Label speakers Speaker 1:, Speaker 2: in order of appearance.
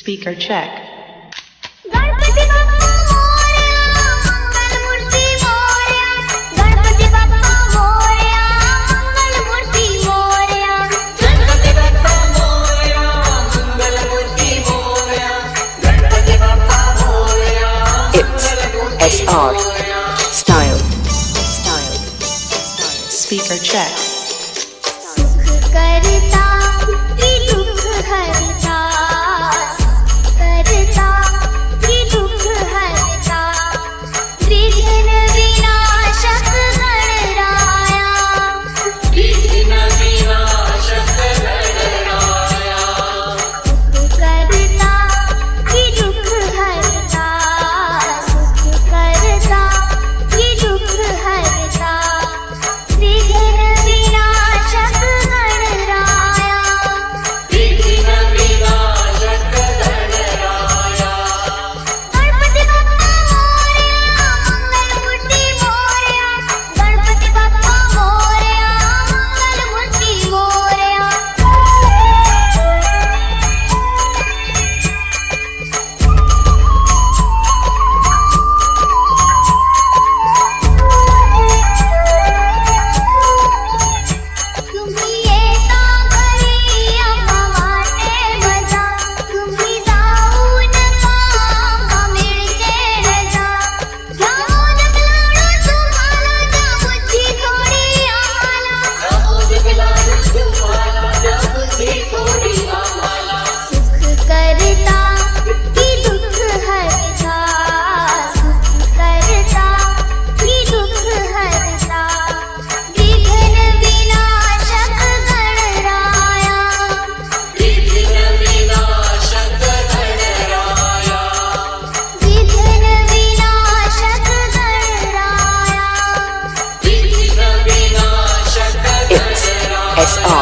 Speaker 1: Speaker check.
Speaker 2: Ganpati Bappa Morya Mangalmurti Morya Ganpati Bappa Morya Mangalmurti Morya
Speaker 3: Ganpati Bappa Morya Mangalmurti Morya Ganpati Bappa Morya
Speaker 4: It's SR Style.
Speaker 1: Speaker check.
Speaker 2: सुख करता की दुख हरता करता की दुख हरता विघ्न विनाशक गणराया
Speaker 3: विघ्न विनाशक गणराया
Speaker 2: सुख करता की दुख हरता सुख करता की दुख हरता विघ्न विनाशक गणराया
Speaker 3: विघ्न विनाशक गणराया
Speaker 2: गणपती बाप्पा मोरया मंगलमूर्ती मोरया गणपती बाप्पा मोरया मंगलमूर्ती मोरया तुम्ही येता घरी आम्हा वाटे बजा तुम्ही जाऊ नका आम्हा मिळते रजा घ्या मोदक लाडू तुम्हाला द्या बुद्धी थोडी आम्हाला सुख करता की दुःख हरता सुख करता की दुःख हरता विघ्न विनाशक गणराया
Speaker 3: विघ्न विनाशक गणराया
Speaker 2: विघ्न विनाशक गणराया
Speaker 3: विघ्न विनाशक
Speaker 4: It's
Speaker 3: गणराया
Speaker 4: SR